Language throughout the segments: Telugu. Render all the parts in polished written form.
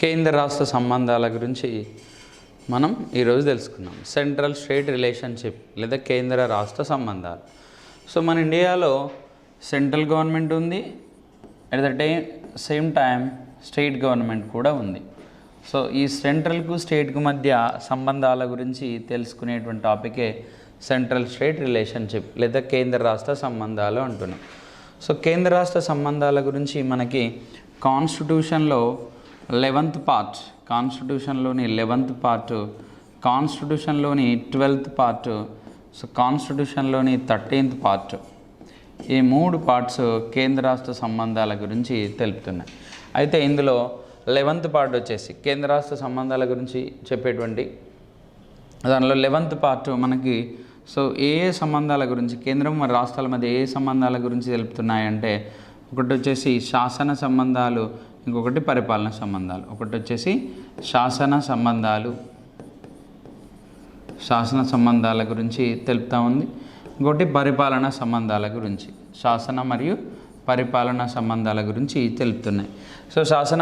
కేంద్ర రాష్ట్ర సంబంధాల గురించి మనం ఈరోజు తెలుసుకున్నాం. సెంట్రల్ స్టేట్ రిలేషన్షిప్ లేదా కేంద్ర రాష్ట్ర సంబంధాలు. సో మన ఇండియాలో సెంట్రల్ గవర్నమెంట్ ఉంది, at the same time state government కూడా ఉంది. సో ఈ సెంట్రల్కు స్టేట్కు మధ్య సంబంధాల గురించి తెలుసుకునేటువంటి టాపికే సెంట్రల్ స్టేట్ రిలేషన్షిప్ లేదా కేంద్ర రాష్ట్ర సంబంధాలు అంటున్నాం. సో కేంద్ర రాష్ట్ర సంబంధాల గురించి మనకి కాన్స్టిట్యూషన్లో 11th పార్ట్, కాన్స్టిట్యూషన్లోని 11th పార్ట్, కాన్స్టిట్యూషన్లోని 12th పార్ట్, సో కాన్స్టిట్యూషన్లోని 13th పార్ట్, ఈ 3 పార్ట్స్ కేంద్ర రాష్ట్ర సంబంధాల గురించి తెలుపుతున్నాయి. అయితే ఇందులో 11th పార్ట్ వచ్చేసి కేంద్ర రాష్ట్ర సంబంధాల గురించి చెప్పేటువంటి దానిలో 11th పార్ట్ మనకి సో ఏ సంబంధాల గురించి కేంద్రం మరి రాష్ట్రాల మధ్య ఏ సంబంధాల గురించి తెలుపుతున్నాయంటే, ఒకటి వచ్చేసి శాసన సంబంధాలు, ఇంకొకటి పరిపాలన సంబంధాలు. ఒకటి వచ్చేసి శాసన సంబంధాల గురించి తెలుపుతా ఉంది, ఇంకొకటి పరిపాలన సంబంధాల గురించి, శాసన మరియు పరిపాలన సంబంధాల గురించి తెలుపుతున్నాయి. సో శాసన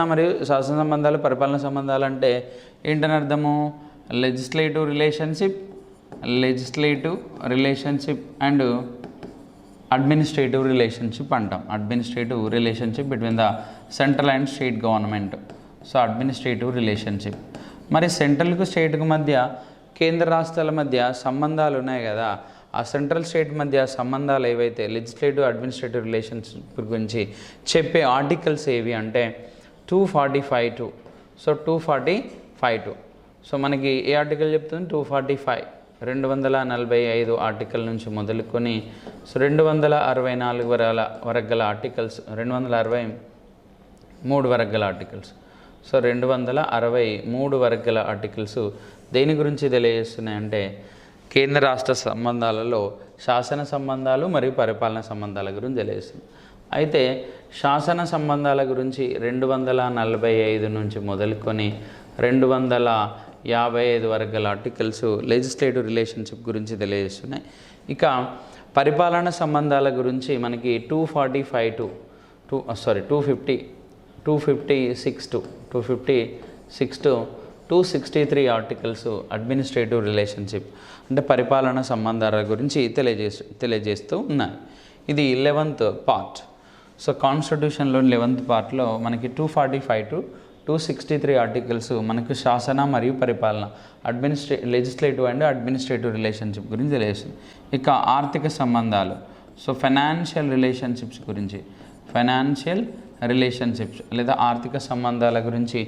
సంబంధాలు పరిపాలన సంబంధాలు అంటే ఏంటని అర్థము? Legislative relationship and administrative relationship అంటాం. Administrative relationship between the central and state government. So administrative relationship. మరి సెంట్రల్కు స్టేట్కు మధ్య కేంద్ర రాష్ట్రాల మధ్య సంబంధాలు ఉన్నాయి కదా, ఆ సెంట్రల్ స్టేట్ మధ్య సంబంధాలు ఏవైతే లెజిస్లేటివ్ అడ్మినిస్ట్రేటివ్ రిలేషన్షిప్ గురించి చెప్పే ఆర్టికల్స్ ఏవి అంటే 245. సో 245. సో మనకి ఏ ఆర్టికల్ చెప్తుంది? 245, 245 ఆర్టికల్ నుంచి మొదలుకొని సో 264 వరకు గల ఆర్టికల్స్, 263 వరకు గల ఆర్టికల్స్. సో 263 వరకు గల ఆర్టికల్స్ దేని గురించి తెలియజేస్తున్నాయంటే కేంద్ర రాష్ట్ర సంబంధాలలో శాసన సంబంధాలు మరియు పరిపాలన సంబంధాల గురించి తెలియజేస్తుంది. అయితే శాసన సంబంధాల గురించి 245 నుంచి మొదలుకొని 255 వరకు గల ఆర్టికల్స్ లెజిస్లేటివ్ రిలేషన్షిప్ గురించి తెలియజేస్తున్నాయి. ఇక పరిపాలన సంబంధాల గురించి మనకి 256 to 263 ఆర్టికల్స్ అడ్మినిస్ట్రేటివ్ రిలేషన్షిప్ అంటే పరిపాలన సంబంధాల గురించి తెలియజేస్తూ ఉన్నాయి. ఇది 11th పార్ట్. సో కాన్స్టిట్యూషన్లో 11th పార్ట్లో మనకి 245 to 263 ఆర్టికల్స్ మనకు శాసన మరియు పరిపాలన లెజిస్లేటివ్ అండ్ అడ్మినిస్ట్రేటివ్ రిలేషన్షిప్ గురించి తెలియజేస్తుంది. ఇక ఆర్థిక సంబంధాలు, సో ఫైనాన్షియల్ రిలేషన్షిప్స్ లేదా ఆర్థిక సంబంధాల గురించి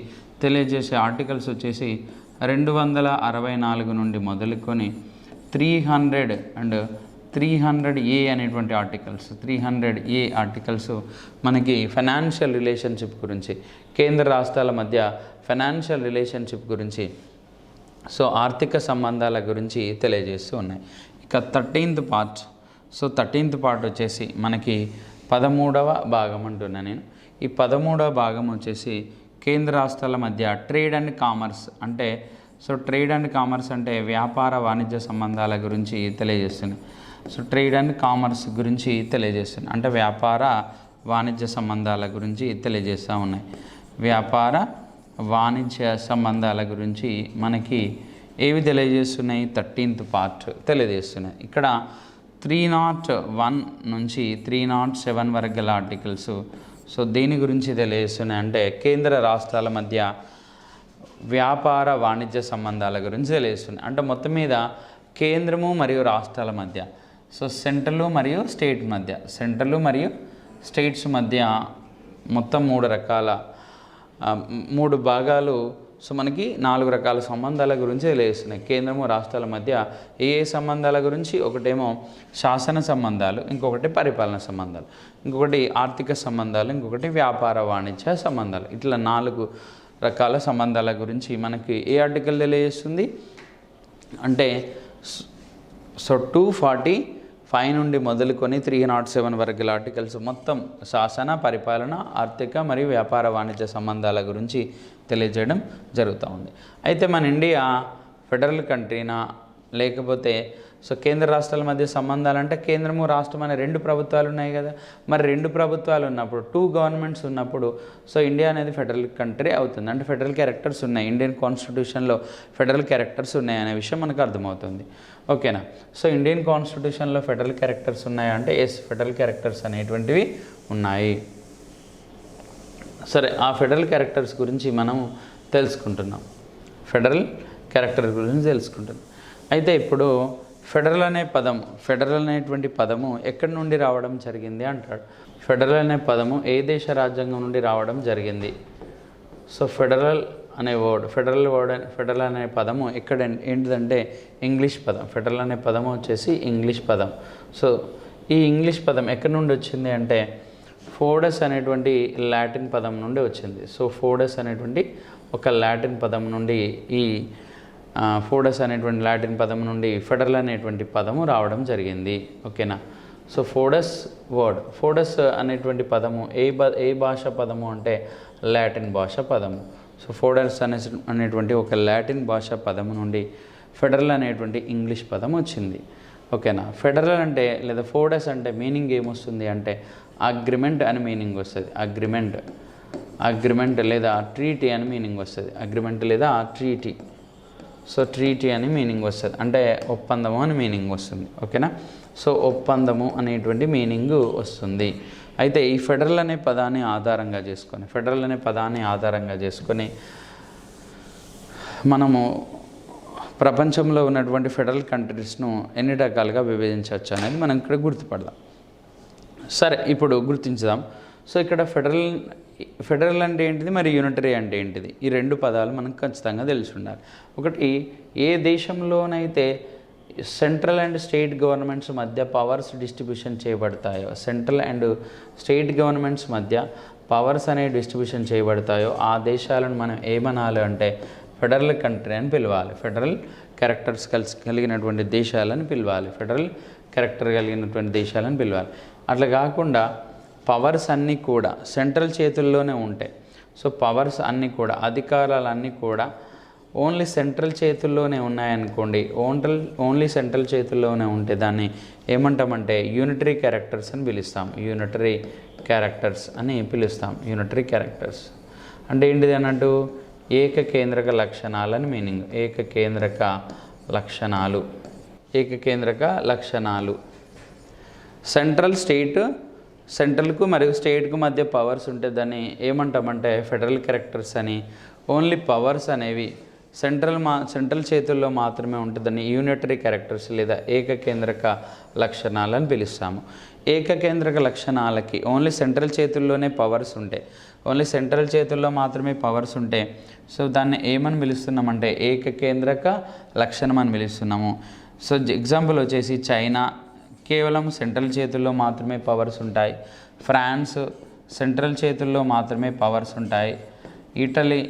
తెలియజేసే ఆర్టికల్స్ వచ్చేసి 264 నుండి మొదలుకొని 300 అండ్ 300A అనేటువంటి ఆర్టికల్స్, 300A ఆర్టికల్స్ మనకి ఫైనాన్షియల్ రిలేషన్షిప్ గురించి, కేంద్ర రాష్ట్రాల మధ్య ఫైనాన్షియల్ రిలేషన్షిప్ గురించి, సో ఆర్థిక సంబంధాల గురించి తెలియజేస్తూ ఉన్నాయి. ఇక 13th part, so 13th part వచ్చేసి మనకి 13వ భాగం అంటున్నా నేను. ఈ 13వ భాగం వచ్చేసి కేంద్ర రాష్ట్రాల మధ్య ట్రేడ్ అండ్ కామర్స్ అంటే, సో ట్రేడ్ అండ్ కామర్స్ అంటే వ్యాపార వాణిజ్య సంబంధాల గురించి తెలియజేస్తుంది. సో ట్రేడ్ అండ్ కామర్స్ గురించి తెలియజేస్తుంది అంటే వ్యాపార వాణిజ్య సంబంధాల గురించి తెలియజేస్తూ ఉన్నాయి. వ్యాపార వాణిజ్య సంబంధాల గురించి మనకి ఏవి తెలియజేస్తున్నాయి? 13th పార్ట్ తెలియజేస్తున్నాయి. ఇక్కడ 301 నుంచి 307 వరకు గల ఆర్టికల్స్ సో దేని గురించి తెలియజేస్తున్నాయి అంటే కేంద్ర రాష్ట్రాల మధ్య వ్యాపార వాణిజ్య సంబంధాల గురించి తెలియజేస్తున్నాయి. అంటే మొత్తం మీద కేంద్రము మరియు రాష్ట్రాల మధ్య, సో సెంట్రల్ మరియు స్టేట్స్ మధ్య మొత్తం 3 భాగాలు, సో మనకి 4 రకాల సంబంధాల గురించి తెలియజేస్తున్నాయి. కేంద్రము రాష్ట్రాల మధ్య ఏ సంబంధాల గురించి? ఒకటేమో శాసన సంబంధాలు, ఇంకొకటి పరిపాలన సంబంధాలు, ఇంకొకటి ఆర్థిక సంబంధాలు, ఇంకొకటి వ్యాపార వాణిజ్య సంబంధాలు. ఇట్లా 4 రకాల సంబంధాల గురించి మనకి ఏ ఆర్టికల్ తెలియజేస్తుంది అంటే సో 245 నుండి మొదలుకొని 307 వరకు గల ఆర్టికల్స్ మొత్తం శాసన, పరిపాలన, ఆర్థిక మరియు వ్యాపార వాణిజ్య సంబంధాల గురించి తెలియజేయడం జరుగుతూ ఉంది. అయితే మన ఇండియా ఫెడరల్ కంట్రీనా లేకపోతే సో కేంద్ర రాష్ట్రాల మధ్య సంబంధాలు అంటే కేంద్రము రాష్ట్రం అనే రెండు ప్రభుత్వాలు ఉన్నాయి కదా, మరి రెండు ప్రభుత్వాలు ఉన్నప్పుడు 2 గవర్నమెంట్స్ ఉన్నప్పుడు సో ఇండియా అనేది ఫెడరల్ కంట్రీ అవుతుంది. అంటే ఫెడరల్ క్యారెక్టర్స్ ఉన్నాయి, ఇండియన్ కాన్స్టిట్యూషన్లో ఫెడరల్ క్యారెక్టర్స్ ఉన్నాయి అనే విషయం మనకు అర్థమవుతుంది. ఓకేనా. సో ఇండియన్ కాన్స్టిట్యూషన్లో ఫెడరల్ క్యారెక్టర్స్ ఉన్నాయా అంటే ఎస్, ఫెడరల్ క్యారెక్టర్స్ అనేటువంటివి ఉన్నాయి. సరే, ఆ ఫెడరల్ క్యారెక్టర్స్ గురించి మనం తెలుసుకుంటున్నాం. ఫెడరల్ క్యారెక్టర్ గురించి తెలుసుకుంటున్నాం. అయితే ఇప్పుడు ఫెడరల్ అనే పదము, ఫెడరల్ అనేటువంటి పదము ఎక్కడి నుండి రావడం జరిగింది అంటాడు. ఫెడరల్ అనే పదము ఏ దేశ రాజ్యాంగం నుండి రావడం జరిగింది? సో ఫెడరల్ అనే వర్డ్, ఫెడరల్ అనే పదము ఎక్కడ ఏంటిదంటే ఇంగ్లీష్ పదం. ఫెడరల్ అనే పదము వచ్చేసి ఇంగ్లీష్ పదం. సో ఈ ఇంగ్లీష్ పదం ఎక్కడి నుండి వచ్చింది అంటే ఫోడస్ అనేటువంటి లాటిన్ పదం నుండి వచ్చింది. సో ఫోడస్ అనేటువంటి ఒక లాటిన్ పదం నుండి ఈ ఫోడస్ అనేటువంటి లాటిన్ పదం నుండి ఫెడరల్ అనేటువంటి పదము రావడం జరిగింది. ఓకేనా. సో ఫోడస్ అనేటువంటి పదము ఏ భాష పదము అంటే లాటిన్ భాష పదము. సో ఫోడస్ అనేటువంటి ఒక లాటిన్ భాష పదము నుండి ఫెడరల్ అనేటువంటి ఇంగ్లీష్ పదం వచ్చింది. ఓకేనా. ఫెడరల్ అంటే లేదా ఫోడస్ అంటే మీనింగ్ ఏమొస్తుంది అంటే అగ్రిమెంట్ అని మీనింగ్ వస్తుంది. అగ్రిమెంట్ లేదా ట్రీటీ అని మీనింగ్ వస్తుంది. అగ్రిమెంట్ లేదా ట్రీటీ. సో ట్రీటీ అని మీనింగ్ వస్తుంది, అంటే ఒప్పందము అని మీనింగ్ వస్తుంది. ఓకేనా. సో ఒప్పందము అనేటువంటి మీనింగ్ వస్తుంది. అయితే ఈ ఫెడరల్ అనే పదాన్ని ఆధారంగా చేసుకొని మనము ప్రపంచంలో ఉన్నటువంటి ఫెడరల్ కంట్రీస్ను ఎన్ని రకాలుగా విభజించవచ్చు అనేది మనం ఇక్కడ గుర్తుపడదాం. సరే, ఇప్పుడు గుర్తించుదాం. సో ఇక్కడ ఫెడరల్ అంటే ఏంటిది, మరి యూనిటరీ అంటే ఏంటిది, ఈ రెండు పదాలు మనకు ఖచ్చితంగా తెలిసి ఉండాలి. ఒకటి, ఏ దేశంలోనైతే సెంట్రల్ అండ్ స్టేట్ గవర్నమెంట్స్ మధ్య పవర్స్ డిస్ట్రిబ్యూషన్ చేయబడతాయో, సెంట్రల్ అండ్ స్టేట్ గవర్నమెంట్స్ మధ్య పవర్స్ అనేవి డిస్ట్రిబ్యూషన్ చేయబడతాయో ఆ దేశాలను మనం ఏమనాలి అంటే ఫెడరల్ కంట్రీ అని పిలవాలి. ఫెడరల్ క్యారెక్టర్స్ కలిగినటువంటి దేశాలను పిలవాలి. ఫెడరల్ క్యారెక్టర్ కలిగినటువంటి దేశాలను పిలవాలి. అట్లా కాకుండా పవర్స్ అన్నీ కూడా సెంట్రల్ చేతుల్లోనే ఉంటాయి. సో పవర్స్ అన్నీ కూడా, అధికారాలన్నీ కూడా ఓన్లీ సెంట్రల్ చేతుల్లోనే ఉన్నాయనుకోండి, ఓన్లీ సెంట్రల్ చేతుల్లోనే ఉంటే దాన్ని ఏమంటామంటే యూనిటరీ క్యారెక్టర్స్ అని పిలుస్తాం. యూనిటరీ క్యారెక్టర్స్ యూనిటరీ క్యారెక్టర్స్ అంటే ఏంటిది అన్నట్టు ఏకకేంద్రక లక్షణాలని మీనింగ్. ఏకకేంద్రక లక్షణాలు. సెంట్రల్కు మరియు స్టేట్కు మధ్య పవర్స్ ఉంటే దాన్ని ఏమంటామంటే ఫెడరల్ క్యారెక్టర్స్ అని. ఓన్లీ పవర్స్ అనేవి సెంట్రల్ చేతుల్లో మాత్రమే ఉంటుందని యూనిటరీ క్యారెక్టర్స్ లేదా ఏకకేంద్రక లక్షణాలని పిలుస్తాము. ఏకకేంద్రక లక్షణాలకి ఓన్లీ సెంట్రల్ చేతుల్లోనే పవర్స్ ఉంటాయి, ఓన్లీ సెంట్రల్ చేతుల్లో మాత్రమే పవర్స్ ఉంటాయి. సో దాన్ని ఏమని పిలుస్తున్నామంటే ఏకకేంద్రక లక్షణం అని పిలుస్తున్నాము. సో ఎగ్జాంపుల్ వచ్చేసి చైనా కేవలం సెంట్రల్ చేతుల్లో మాత్రమే పవర్స్ ఉంటాయి. ఫ్రాన్స్ సెంట్రల్ చేతుల్లో మాత్రమే పవర్స్ ఉంటాయి. ఇటలీ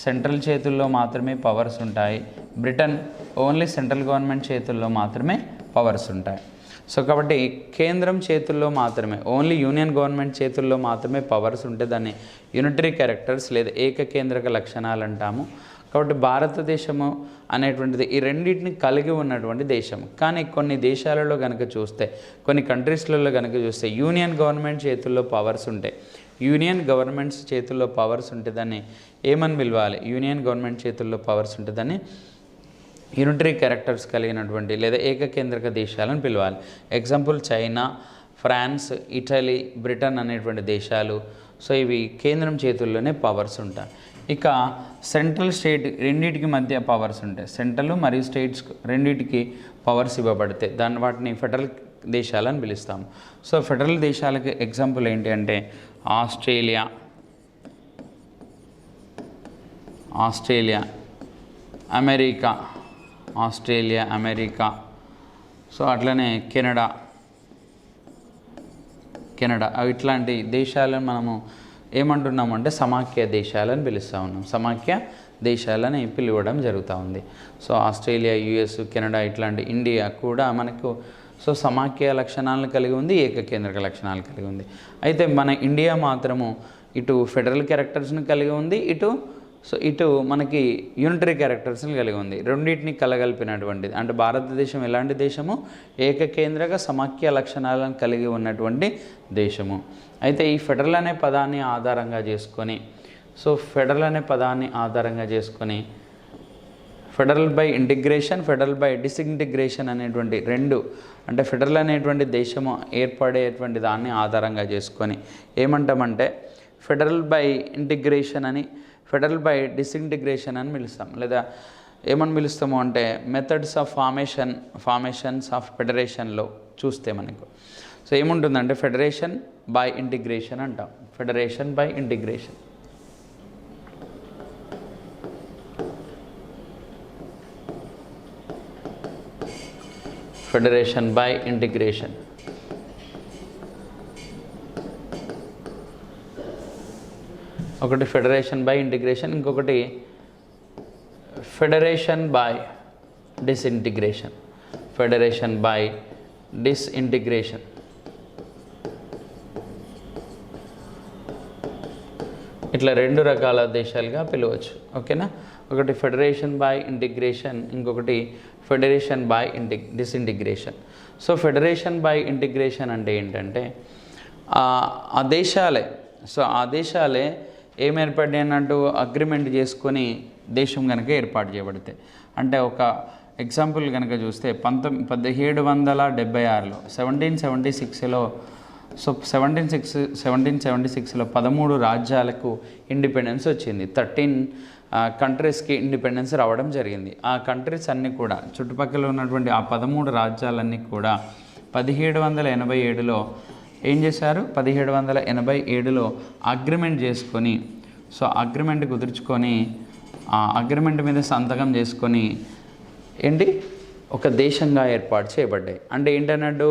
సెంట్రల్ చేతుల్లో మాత్రమే పవర్స్ ఉంటాయి. బ్రిటన్ ఓన్లీ సెంట్రల్ గవర్నమెంట్ చేతుల్లో మాత్రమే పవర్స్ ఉంటాయి. సో కాబట్టి కేంద్రం చేతుల్లో మాత్రమే, ఓన్లీ యూనియన్ గవర్నమెంట్ చేతుల్లో మాత్రమే పవర్స్ ఉంటే దాన్ని యూనిటరీ క్యారెక్టర్స్ లేదా ఏకకేంద్రక లక్షణాలు అంటాము. కాబట్టి భారతదేశము అనేటువంటిది ఈ రెండింటిని కలిగి ఉన్నటువంటి దేశం. కానీ కొన్ని దేశాలలో కనుక చూస్తే, కొన్ని కంట్రీస్లలో కనుక చూస్తే యూనియన్ గవర్నమెంట్ చేతుల్లో పవర్స్ ఉంటాయి. యూనియన్ గవర్నమెంట్స్ చేతుల్లో పవర్స్ ఉంటే దాన్ని ఏమని పిలవాలి? యూనియన్ గవర్నమెంట్ చేతుల్లో పవర్స్ ఉంటే దాన్ని యూనిటరీ క్యారెక్టర్స్ కలిగినటువంటి లేదా ఏకకేంద్రక దేశాలను పిలవాలి. Example China, France, Italy, Britain అనేటువంటి దేశాలు. సో ఇవి కేంద్రం చేతుల్లోనే పవర్స్ ఉంటాయి. ఇక సెంట్రల్ స్టేట్ రెండింటికి మధ్య పవర్స్ ఉంటాయి. సెంట్రల్ మరియు స్టేట్స్ రెండింటికి పవర్స్ ఇవ్వబడతాయి. వాటిని ఫెడరల్ దేశాలని పిలుస్తాము. సో ఫెడరల్ దేశాలకి ఎగ్జాంపుల్ ఏంటి అంటే ఆస్ట్రేలియా, అమెరికా, సో అట్లనే కెనడా ఇట్లాంటి దేశాలను మనము ఏమంటున్నామంటే సమాఖ్య దేశాలని పిలుస్తూ ఉన్నాం. సమాఖ్య దేశాలని పిలవడం జరుగుతూ ఉంది. సో ఆస్ట్రేలియా, యుఎస్, కెనడా ఇట్లాంటి, ఇండియా కూడా మనకు సో సమాఖ్య లక్షణాలను కలిగి ఉంది, ఏకకేంద్రక లక్షణాలు కలిగి ఉంది. అయితే మన ఇండియా మాత్రము ఇటు ఫెడరల్ క్యారెక్టర్స్ని కలిగి ఉంది, ఇటు సో ఇటు మనకి యూనిటరీ క్యారెక్టర్స్ని కలిగి ఉంది, రెండింటిని కలగలిపినటువంటిది. అంటే భారతదేశం ఎలాంటి దేశము? ఏకకేంద్రక సమాఖ్య లక్షణాలను కలిగి ఉన్నటువంటి దేశము. అయితే ఈ ఫెడరల్ అనే పదాన్ని ఆధారంగా చేసుకొని, సో ఫెడరల్ అనే పదాన్ని ఆధారంగా చేసుకొని federal by integration, federal by disintegration అనేటువంటి రెండు, అంటే ఫెడరల్ అనేటువంటి దేశము ఏర్పడేటువంటి దాన్ని ఆధారంగా చేసుకొని ఏమంటామంటే ఫెడరల్ బై ఇంటిగ్రేషన్ అని, ఫెడరల్ బై డిసింటిగ్రేషన్ అని పిలుస్తాం. లేదా ఏమని పిలుస్తాము అంటే మెథడ్స్ ఆఫ్ ఫార్మేషన్స్ ఆఫ్ ఫెడరేషన్లో చూస్తే మనకు సో ఏముంటుందంటే ఫెడరేషన్ బై ఇంటిగ్రేషన్ అంటాం. Federation by integration, federation by integration. ఒకటి ఫెడరేషన్ బై ఇంటిగ్రేషన్, ఇంకొకటి federation by disintegration. Federation by disintegration. ఇట్లా రెండు రకాల దేశాలుగా పిలవచ్చు. ఓకేనా? ఒకటి ఫెడరేషన్ బై ఇంటిగ్రేషన్, ఇంకొకటి federation by disintegration. So federation by integration అంటే ఏంటంటే ఆ దేశాలే ఏం ఏర్పడ్డాయి అన్నట్టు అగ్రిమెంట్ చేసుకొని దేశం కనుక ఏర్పాటు చేయబడితే, అంటే ఒక ఎగ్జాంపుల్ కనుక చూస్తే 1776లో 1776లో సో 1776లో 13 రాజ్యాలకు ఇండిపెండెన్స్ వచ్చింది. 13 కంట్రీస్కి ఇండిపెండెన్స్ రావడం జరిగింది. ఆ కంట్రీస్ అన్నీ కూడా చుట్టుపక్కల ఉన్నటువంటి ఆ 13 రాజ్యాలన్నీ కూడా 1787లో ఏం చేశారు? 1787లో అగ్రిమెంట్ చేసుకొని, సో అగ్రిమెంట్ కుదుర్చుకొని ఆ అగ్రిమెంట్ మీద సంతకం చేసుకొని ఏంటి ఒక దేశంగా ఏర్పాటు చేయబడ్డాయి. అంటే ఏంటన్నట్టు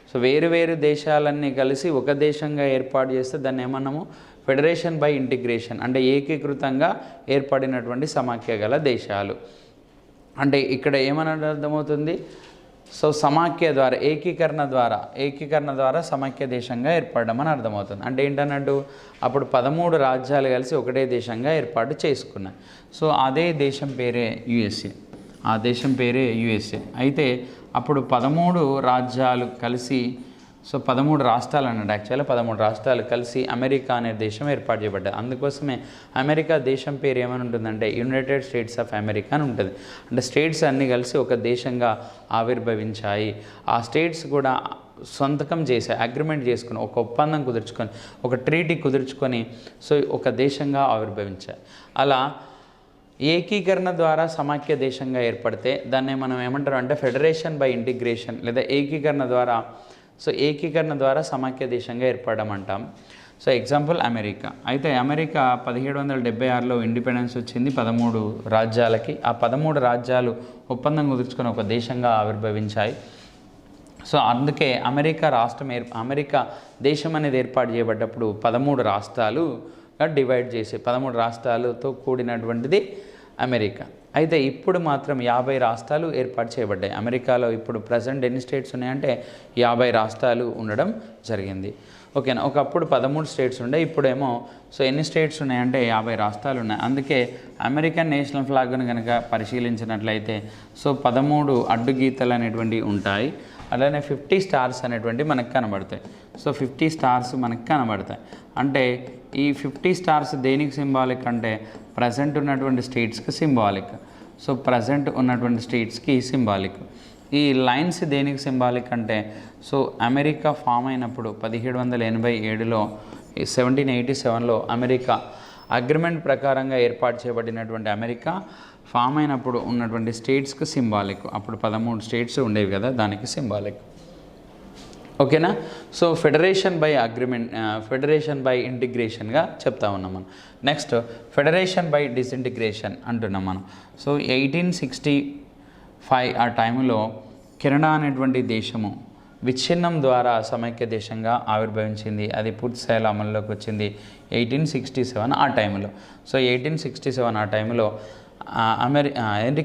సో వేరు దేశాలన్నీ కలిసి ఒక దేశంగా ఏర్పాటు చేస్తే దాన్ని ఏమన్నాము? ఫెడరేషన్ బై ఇంటిగ్రేషన్, అంటే ఏకీకృతంగా ఏర్పడినటువంటి సమాఖ్య గల దేశాలు. అంటే ఇక్కడ ఏమని అర్థమవుతుంది? సో సమాఖ్య ద్వారా ఏకీకరణ ద్వారా సమాఖ్య దేశంగా ఏర్పడడం అని అర్థమవుతుంది. అంటే ఏంటన్నట్టు అప్పుడు 13 రాజ్యాలు కలిసి ఒకటే దేశంగా ఏర్పాటు చేసుకున్నాయి. సో అదే దేశం పేరే యుఎస్ఏ. ఆ దేశం పేరే యుఎస్ఏ. అయితే అప్పుడు 13 రాజ్యాలు కలిసి, సో 13 రాష్ట్రాలు అన్నాడు, యాక్చువల్గా 13 రాష్ట్రాలు కలిసి అమెరికా అనే దేశం ఏర్పాటు చేయబడ్డది. అందుకోసమే అమెరికా దేశం పేరు ఏమని ఉంటుందంటే యునైటెడ్ స్టేట్స్ ఆఫ్ అమెరికా అని ఉంటుంది. అంటే స్టేట్స్ అన్నీ కలిసి ఒక దేశంగా ఆవిర్భవించాయి. ఆ స్టేట్స్ కూడా సొంతకం చేశాయి, అగ్రిమెంట్ చేసుకుని, ఒక ఒప్పందం కుదుర్చుకొని, ఒక ట్రీటీ కుదుర్చుకొని సో ఒక దేశంగా ఆవిర్భవించాయి. అలా ఏకీకరణ ద్వారా సమాఖ్య దేశంగా ఏర్పడితే దాన్ని మనం ఏమంటారు అంటే ఫెడరేషన్ బై ఇంటిగ్రేషన్, లేదా ఏకీకరణ ద్వారా సమాఖ్య దేశంగా ఏర్పడడం అంటాం. So example America. అయితే అమెరికా 1776లో ఇండిపెండెన్స్ వచ్చింది 13 రాజ్యాలకి. ఆ 13 రాజ్యాలు ఒప్పందం కుదుర్చుకొని ఒక దేశంగా ఆవిర్భవించాయి. సో అందుకే అమెరికా దేశం అనేది ఏర్పాటు చేయబడ్డప్పుడు 13 రాష్ట్రాలుగా డివైడ్ చేసి 13 రాష్ట్రాలతో కూడినటువంటిది అమెరికా. అయితే ఇప్పుడు మాత్రం 50 రాష్ట్రాలు ఏర్పాటు చేయబడ్డాయి. అమెరికాలో ఇప్పుడు ప్రజెంట్ ఎన్ని స్టేట్స్ ఉన్నాయంటే 50 రాష్ట్రాలు ఉండడం జరిగింది. ఓకేనా? ఒకప్పుడు 13 స్టేట్స్ ఉండే, ఇప్పుడేమో సో ఎన్ని స్టేట్స్ ఉన్నాయంటే 50 రాష్ట్రాలు ఉన్నాయి. అందుకే అమెరికన్ నేషనల్ ఫ్లాగ్ను కనుక పరిశీలించినట్లయితే సో 13 అడ్డుగీతలు అనేటువంటివి ఉంటాయి. అలానే 50 స్టార్స్ అనేటువంటి మనకు కనబడతాయి. సో 50 స్టార్స్ మనకు కనబడతాయి. అంటే ఈ 50 స్టార్స్ దేనికి సింబాలిక్ అంటే ప్రజెంట్ ఉన్నటువంటి స్టేట్స్కి సింబాలిక్. సో ప్రజెంట్ ఉన్నటువంటి స్టేట్స్కి సింబాలిక్. ఈ లైన్స్ దేనికి సింబాలిక్ అంటే సో అమెరికా ఫామ్ అయినప్పుడు 1787లో 1787లో అమెరికా అగ్రిమెంట్ ప్రకారంగా ఏర్పాటు చేయబడినటువంటి అమెరికా ఫామ్ అయినప్పుడు ఉన్నటువంటి స్టేట్స్కి సింబాలిక్. అప్పుడు 13 స్టేట్స్ ఉండేవి కదా, దానికి సింబాలిక్. ఓకేనా? సో ఫెడరేషన్ బై ఇంటిగ్రేషన్గా చెప్తా ఉన్నాం మనం. నెక్స్ట్ ఫెడరేషన్ బై డిసింటిగ్రేషన్ అంటున్నాం మనం. సో 1865 ఆ టైంలో కెనడా అనేటువంటి దేశము విచ్ఛిన్నం ద్వారా సమైక్య దేశంగా ఆవిర్భవించింది. అది పూర్తి స్థాయిలో అమల్లోకి వచ్చింది 1867 ఆ టైంలో. సో 1867 ఆ టైంలో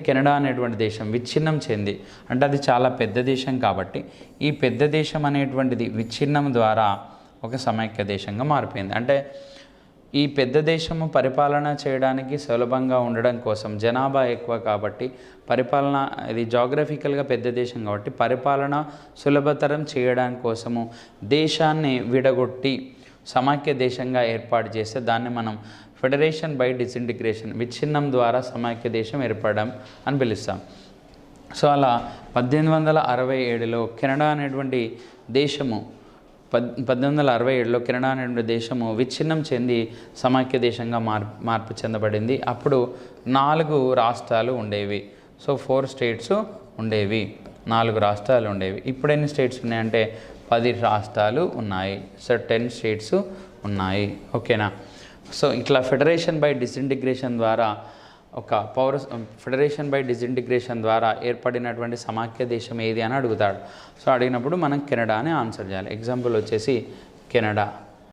కెనడా అనేటువంటి దేశం విచ్ఛిన్నం చెంది, అంటే అది చాలా పెద్ద దేశం కాబట్టి ఈ పెద్ద దేశం అనేటువంటిది విచ్ఛిన్నం ద్వారా ఒక సమైక్య దేశంగా మారిపోయింది. అంటే ఈ పెద్ద దేశము పరిపాలన చేయడానికి సులభంగా ఉండడం కోసం, జనాభా ఎక్కువ కాబట్టి పరిపాలన, ఇది జాగ్రఫికల్గా పెద్ద దేశం కాబట్టి పరిపాలన సులభతరం చేయడానికి కోసము దేశాన్ని విడగొట్టి సమాఖ్య దేశంగా ఏర్పాటు చేస్తే దాన్ని మనం ఫెడరేషన్ బై డిసింటిగ్రేషన్, విచ్ఛిన్నం ద్వారా సమాఖ్య దేశం ఏర్పడడం అని పిలుస్తాం. సో అలా 1867లో కెనడా అనేటువంటి దేశము 1867లో కెనడా అనేటువంటి దేశము విచ్ఛిన్నం చెంది సమాఖ్య దేశంగా మార్పు చెందబడింది. అప్పుడు 4 రాష్ట్రాలు ఉండేవి. సో 4 స్టేట్స్ ఉండేవి, 4 రాష్ట్రాలు ఉండేవి. ఇప్పుడు ఎన్ని స్టేట్స్ ఉన్నాయంటే 10 రాష్ట్రాలు ఉన్నాయి. సో 10 స్టేట్స్ ఉన్నాయి. ఓకేనా. సో ఇట్లా ఫెడరేషన్ బై డిసింటిగ్రేషన్ ద్వారా ఫెడరేషన్ బై డిసింటిగ్రేషన్ ద్వారా ఏర్పడినటువంటి సమాఖ్య దేశం ఏది అని అడుగుతాడు. సో అడిగినప్పుడు మనం కెనడా అని ఆన్సర్ చేయాలి. ఎగ్జాంపుల్ వచ్చేసి కెనడా.